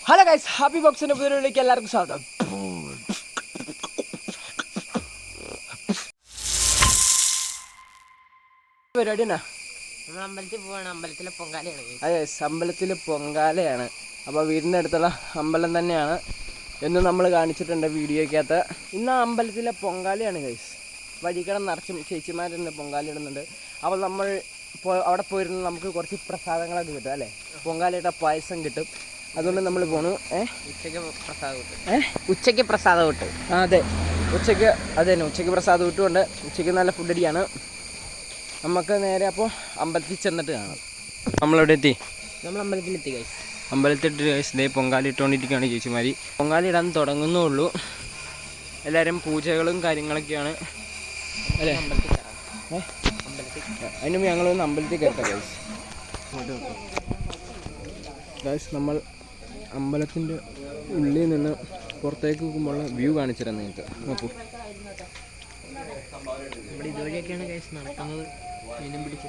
Hello guys, happy ബോക്സിന്റെ പുതിയൊരുവിലേക്ക് എല്ലാവർക്കും സ്വാഗതം. പരിപാടി എന്നാ? അമ്പലത്തിൽ പോവാണ്. അമ്പലത്തിലെ പൊങ്കാലയാണ്. അതെ, അമ്പലത്തിൽ പൊങ്കാലയാണ്. അപ്പോൾ വീടിൻ്റെ അടുത്തുള്ള അമ്പലം തന്നെയാണ് എന്ന് നമ്മൾ കാണിച്ചിട്ടുണ്ട് വീഡിയോയ്ക്കകത്ത്. ഇന്ന് ആ അമ്പലത്തിലെ പൊങ്കാലയാണ് ഗൈസ്. വഴിക്കട നിറച്ചും ചേച്ചിമാരിന്ന് പൊങ്കാല ഇടുന്നുണ്ട്. അപ്പോൾ നമ്മൾ അവിടെ പോയിരുന്ന് നമുക്ക് കുറച്ച് പ്രസാദങ്ങളൊക്കെ കിട്ടും അല്ലേ. പൊങ്കാലയുടെ പായസം കിട്ടും. അതുകൊണ്ട് നമ്മൾ പോണു. ഉച്ചയ്ക്ക് പ്രസാദം കിട്ടും. അതെ, ഉച്ചയ്ക്ക് അത് തന്നെ. ഉച്ചയ്ക്ക് പ്രസാദം കിട്ടുകൊണ്ട് ഉച്ചയ്ക്ക് നല്ല ഫുഡ് അടിയാണ്. നമുക്ക് നേരെ അപ്പോൾ അമ്പലത്തിൽ ചെന്നിട്ട് കാണാം. നമ്മളെവിടെ എത്തി? നമ്മൾ അമ്പലത്തിലെത്തി ഗൈസ്. അമ്പലത്തിട്ട് ഗൈസ് ദേ പൊങ്കാല ഇട്ടുകൊണ്ടിരിക്കുകയാണ് ചേച്ചിമാരി. പൊങ്കാല ഇടാൻ തുടങ്ങുന്നുള്ളൂ. എല്ലാവരും പൂജകളും കാര്യങ്ങളൊക്കെയാണ് അല്ലേ. അതിന് മുമ്പ് ഞങ്ങളൊന്ന് അമ്പലത്തിൽ കയറ്റാം ഗൈസ്. ഗൈസ്, നമ്മൾ അമ്പലത്തിൻ്റെ ഉള്ളിൽ നിന്ന് പുറത്തേക്ക് നോക്കുമ്പോൾ വ്യൂ കാണിച്ചിരുന്നു നിങ്ങൾക്ക്. നോക്കൂ, ഇവിടെ ഇതുവഴിയൊക്കെയാണ് ഗൈസ് നടക്കുന്നത്. മീനും പിടിച്ച്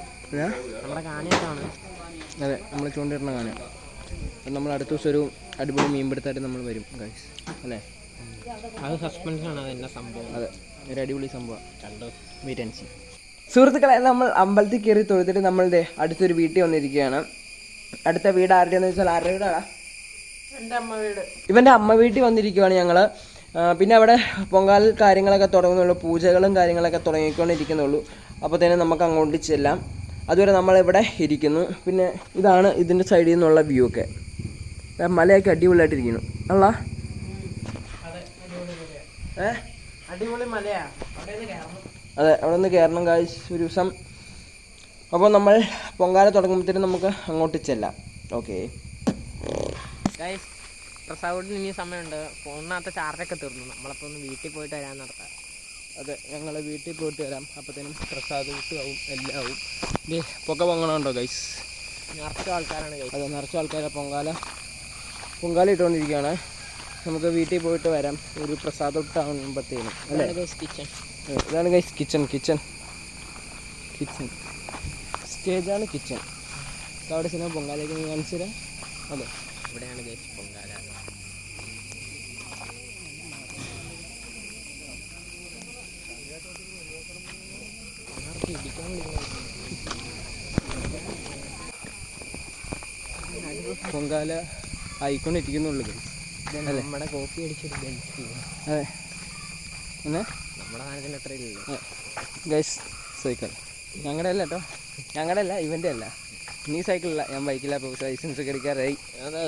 നമ്മുടെ കാണിയിട്ടാണ്. അതെ, നമ്മൾ ചൂണ്ടിടുന്ന കാണിയാണ്. അപ്പം നമ്മൾ അടുത്ത ദിവസം ഒരു അടിപൊളി മീൻ പിടുത്തായിട്ട് നമ്മൾ വരും ഗൈസ് അല്ലേ. അത് സസ്പെൻസാണ്. അതെന്നെ സംഭവം. അതെ, ഒരു അടിപൊളി സംഭവം. Wait and see. സുഹൃത്തുക്കളെ, നമ്മൾ അമ്പലത്തിൽ കയറി തൊഴുതിട്ട് നമ്മളുടെ അടുത്തൊരു വീട്ടിൽ വന്നിരിക്കുകയാണ്. അടുത്ത വീട് ആരുടെയെന്ന് വെച്ചാൽ ആരുടെ വീടാണ്? എൻ്റെ അമ്മ വീട്. ഇവൻ്റെ അമ്മ വീട്ടിൽ വന്നിരിക്കുകയാണ് ഞങ്ങൾ. പിന്നെ അവിടെ പൊങ്കാൽ കാര്യങ്ങളൊക്കെ തുടങ്ങുന്നുള്ളൂ, പൂജകളും കാര്യങ്ങളൊക്കെ തുടങ്ങിക്കൊണ്ടിരിക്കുന്നുള്ളൂ. അപ്പോൾ തന്നെ നമുക്ക് അങ്ങോട്ട് ചെല്ലാം. അതുവരെ നമ്മളിവിടെ ഇരിക്കുന്നു. പിന്നെ ഇതാണ് ഇതിൻ്റെ സൈഡിൽ നിന്നുള്ള വ്യൂ ഒക്കെ. മലയൊക്കെ അടിപൊളിയായിട്ടിരിക്കുന്നു അല്ല. അടിപൊളി മലയാ. അതെ, അവിടെ നിന്ന് കയറണം ഗൈസ് ഒരു ദിവസം. അപ്പോൾ നമ്മൾ പൊങ്കാല തുടങ്ങുമ്പോഴത്തേനും നമുക്ക് അങ്ങോട്ട് ചെല്ലാം. ഓക്കെ ഗൈസ്, പ്രസാദത്തിന് ഇനി സമയമുണ്ട്. ഫോണിനകത്ത് ചാർജൊക്കെ തീർന്നു. നമ്മളപ്പോൾ ഒന്ന് വീട്ടിൽ പോയിട്ട് വരാൻ നടത്താം. അതെ, ഞങ്ങൾ വീട്ടിൽ പോയിട്ട് വരാം. അപ്പോഴത്തേനും പ്രസാദം ആവും എല്ലാം ആവും. ഇതേ പൊക്ക പൊങ്ങണമുണ്ടോ ഗൈസ്? നിറച്ച ആൾക്കാരാണ് ഗൈസ്. അതെ, നിറച്ച ആൾക്കാരെ പൊങ്കാല ഇട്ടുകൊണ്ടിരിക്കുകയാണ്. നമുക്ക് വീട്ടിൽ പോയിട്ട് വരാം ഒരു പ്രസാദം ഇട്ടാകുമ്പോഴത്തേനും അല്ലേ. കിച്ചൺ. ഇതാണ് ഗൈസ് കിച്ചൺ സ്റ്റേജാണ് കിച്ചൺ. അവിടെ ചെന്നാൽ പൊങ്കാലേക്ക് കാണിച്ചു തരാം. അതെ, ഇവിടെയാണ് ഗൈസ് പൊങ്കാല. പൊങ്കാല ആയിക്കൊണ്ടിരിക്കുന്നുള്ളൂ ഗൈസ്. നമ്മുടെ കോപ്പി അടിച്ചൊരു ഗൈസ്. അതെ, പിന്നെ നമ്മുടെ സാധനത്തിന് അത്ര ഇല്ലല്ലോ ഗൈസ്. സൈക്കിൾ ഞങ്ങളുടെ അല്ല കേട്ടോ, ഞങ്ങളുടെ അല്ല, ഇവൻ്റെ അല്ല. നീ സൈക്കിളില്ല, ഞാൻ ബൈക്കില്ല. അപ്പോൾ ലൈസൻസ് ഒക്കെ എടുക്കാറായി. അതെ,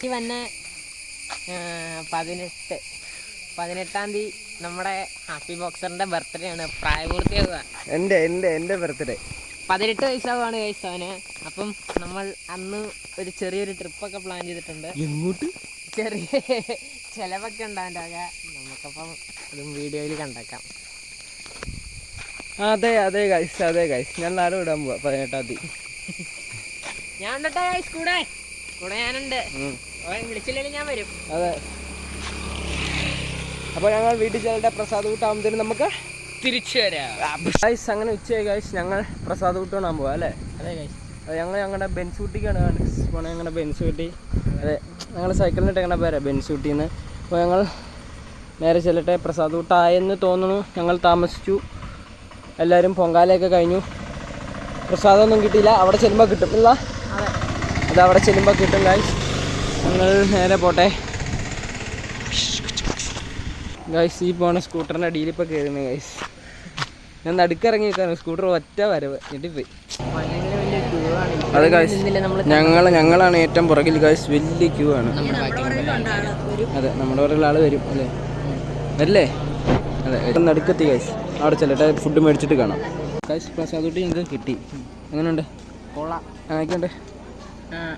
ഈ വന്നെ 18-ാം തീയതി നമ്മുടെ ഹാപ്പി ബോക്സറിന്റെ ബർത്ത്ഡേ ആണ്. പ്രായപൂർത്തിയാവുക. എൻ്റെ ബർത്ത്ഡേ 18 വയസ്സാവുകയാണ് ഗൈസ് അവന്. അപ്പം നമ്മൾ അന്ന് ഒരു ചെറിയൊരു ട്രിപ്പൊക്കെ പ്ലാൻ ചെയ്തിട്ടുണ്ട്. എങ്ങോട്ട്? ചെറിയ ചിലവൊക്കെ ഉണ്ടാകുക. നമുക്കപ്പം അതും വീഡിയോയിൽ കണ്ടേക്കാം. അതെ ഗൈസ്, ഞാൻ നാട് വിടാൻ പോവാ 18-ാം തീയതി. ഞാൻ ഉണ്ടോ ഗൈസ്? കൂടെ ഞാനുണ്ട്. വിളിച്ചില്ലെങ്കിൽ ഞാൻ വരും. അതെ, അപ്പോൾ ഞങ്ങൾ വീട്ടിൽ ചെല്ലിട്ട് പ്രസാദ് കൂട്ടാകുമ്പോഴത്തേനും നമുക്ക് തിരിച്ചു വരാം ഗൈസ്. അങ്ങനെ ഉച്ചയായി ഗൈസ്, ഞങ്ങൾ പ്രസാദ് കൂട്ടാൻ പോവാം അല്ലേ. അതെ ഗൈസ്, ഞങ്ങളുടെ ബെൻസ് ഊട്ടിക്കാണ് പോണേ. ഞങ്ങളുടെ ബെൻസ് ഊട്ടി. അതെ, ഞങ്ങൾ സൈക്കിളിനിട്ട് ഞങ്ങളുടെ പേരാ ബെൻസ് ഊട്ടിന്ന്. അപ്പോൾ ഞങ്ങൾ നേരെ ചെല്ലട്ടെ. പ്രസാദ് കൂട്ടായെന്ന് തോന്നുന്നു. ഞങ്ങൾ താമസിച്ചു. എല്ലാവരും പൊങ്കാലയൊക്കെ കഴിഞ്ഞു. പ്രസാദമൊന്നും കിട്ടിയില്ല. അവിടെ ചെല്ലുമ്പോൾ കിട്ടും ഇല്ല. അത് അവിടെ ചെല്ലുമ്പോൾ കിട്ടും ഗൈസ്. ഞങ്ങൾ നേരെ പോട്ടെ ഗൈസ്. ഈ പോണ സ്കൂട്ടറിൻ്റെ അടിയിൽ ഇപ്പോൾ കയറുന്നു ഗൈസ്. ഞാൻ നടുക്കിറങ്ങി നിൽക്കാണ്. സ്കൂട്ടർ ഒറ്റ വരവ് ഞെട്ടിപ്പോയി. അത് ഗൈസ്, ഞങ്ങളാണ് ഏറ്റവും പുറകിൽ ഗൈസ്. വലിയ ക്യൂ ആണ്. അതെ, നമ്മുടെ പുറകിൽ ആൾ വരും അല്ലേ. അല്ലേ? അതെ, നടുക്കെത്തി ഗൈസ്. അവിടെ ചെല്ലട്ടെ, ഫുഡ് മേടിച്ചിട്ട് കാണാം ഗൈസ്. പ്രസാദൂട്ടി ഞങ്ങൾക്ക് കിട്ടി. എങ്ങനെയുണ്ട്? കൊള്ളാം. അങ്ങനെയൊക്കെയുണ്ട്.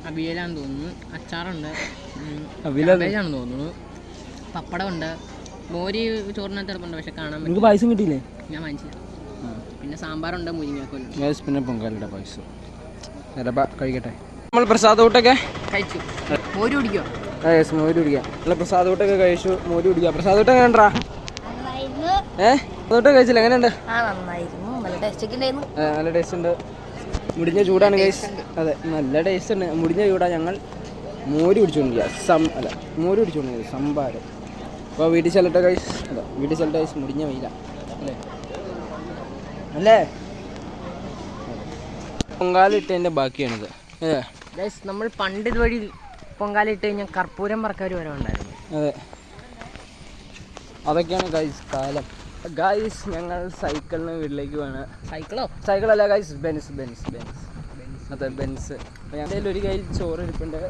അവിയലാന്ന് തോന്നുന്നു. അച്ചാറുണ്ട്. അവിയലാണെന്ന് തോന്നുന്നു. പപ്പടമുണ്ട്. മോര് ചോറിനകത്ത് കിടപ്പുണ്ട്. പക്ഷെ കാണാൻ നിങ്ങൾക്ക് പായസം കിട്ടിയില്ലേ? ഞാൻ വാങ്ങിച്ചില്ല. പിന്നെ സാമ്പാറുണ്ട്, മുരിങ്ങാക്കോലുണ്ട്. ഗൈസ്, പിന്നെ പൊങ്കാലയുടെ പായസം. കഴിക്കട്ടെ. നമ്മൾ പ്രസാദൂട്ടൊക്കെ കഴിച്ചു. മോര് കുടിക്കോ? ഗൈസ്, മോര് കുടിക്കാം. നമ്മൾ പ്രസാദൂട്ടൊക്കെ കഴിച്ചു. മോര് കുടിക്കാം. പ്രസാദൂട്ട എങ്ങനെയുണ്ടാ? പ്രസാദൂട്ട കഴിച്ചില്ല, എങ്ങനെയുണ്ട്? നല്ല ടേസ്റ്റ് ഉണ്ട്. മുടിഞ്ഞ ചൂടാണ് ഗൈസ്. അതെ, നല്ല ടേസ്റ്റ് ഉണ്ട്. മുടിഞ്ഞ ചൂടാണ്. ഞങ്ങൾ മോര് കുടിച്ചുകൊണ്ടിരിക്കുക അല്ല മോര് കുടിച്ചുകൊണ്ടിരിക്കുക സംഭാരം. അപ്പോൾ വീട്ടിൽ ചെല്ലട്ടെ ഗൈസ്. അല്ല വീട്ടിൽ ചെല്ലട്ടെ ഗൈസ്. മുടിഞ്ഞ വെയില അല്ലേ അല്ലേ. പൊങ്കാലിട്ടതിൻ്റെ ബാക്കിയാണിത്. ഗൈസ് നമ്മൾ പണ്ട് ഇതുവഴി പൊങ്കാലിട്ട് കഴിഞ്ഞാൽ കർപ്പൂരം പറക്കാർ വരെ ഉണ്ടായിരുന്നു. അതെ, അതൊക്കെയാണ് ഗൈസ് കാലം. ഗൈസ് ഞങ്ങൾ സൈക്കിളിന് വീട്ടിലേക്ക് വേണം. സൈക്കിളല്ല ഗൈസ്, ബെൻസ്. അതെ ബെൻസ്. അപ്പോൾ ഞങ്ങളുടെ ഒരു കയ്യിൽ ചോറ് ഇരിപ്പുണ്ട്,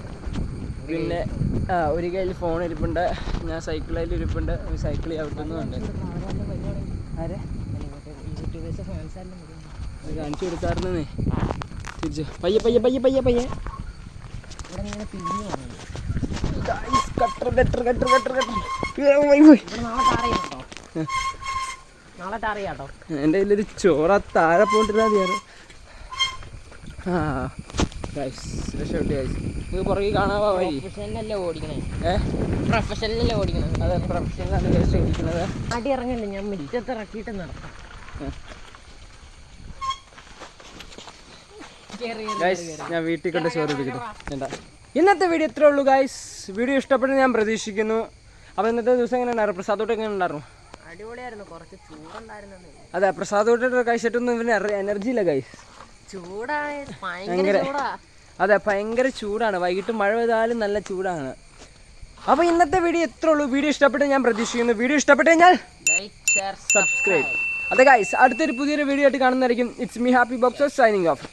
പിന്നെ ഒരു കയ്യിൽ ഫോൺ ഇരിപ്പുണ്ട്, ഞാൻ സൈക്കിളിൽ ഇരിപ്പുണ്ട്. സൈക്കിൾ ചവിട്ടുന്നുണ്ട്. ആരെ കാണിച്ചു കൊടുത്തായിരുന്നേ. തിരിച്ച് പയ്യെ എൻ്റെ കയ്യിലൊരു ചോറ താഴെ പോയിട്ടില്ലാതെ ഇത് പുറകെ കാണാവാ വഴി. പ്രൊഫഷണലല്ലേ ഓടിക്കണേ? അതെ, പ്രൊഫഷണലാണ് ഓടിക്കുന്നത്. അടി ഇറങ്ങല്ലേ, ഞാൻ മുറ്റത്ത് ഇറക്കിയിട്ട് നടത്താം. ഞാൻ വീട്ടിൽ കൊണ്ട് ചോറ് എടുക്കട്ടെ. ഇന്നത്തെ വീഡിയോ ഇത്രേ ഉള്ളൂ ഗൈസ്. വീഡിയോ ഇഷ്ടപ്പെട്ടെന്ന് ഞാൻ പ്രതീക്ഷിക്കുന്നു. അപ്പോൾ ഇന്നത്തെ ദിവസം എങ്ങനെ ഉണ്ടായിരുന്നു? പ്രസാദോട്ട് എങ്ങനെ ഉണ്ടായിരുന്നു? അടിപൊളിയായിരുന്നു. കുറച്ച് ചൂടുണ്ടായിരുന്നു. അതെ, പ്രസാദോട്ട് കഴിച്ചിട്ടൊന്നും ഇവന് എനർജി ഇല്ല ഗൈസ്. ഭയങ്കര ചൂടാ. അതെ, ഭയങ്കര ചൂടാണ്. വൈകിട്ട് മഴ പെയ്താലും നല്ല ചൂടാണ്. അപ്പോൾ ഇന്നത്തെ വീഡിയോ ഇത്രേ ഉള്ളൂ. വീഡിയോ ഇഷ്ടപ്പെട്ടെന്ന് ഞാൻ പ്രതീക്ഷിക്കുന്നു. വീഡിയോ ഇഷ്ടപ്പെട്ട് കഴിഞ്ഞാൽ സബ്സ്ക്രൈബ്. അതെ ഗൈസ്, അടുത്തൊരു പുതിയൊരു വീഡിയോ ആയിട്ട് കാണുന്നതായിരിക്കും. It's me Happy Boxer signing of.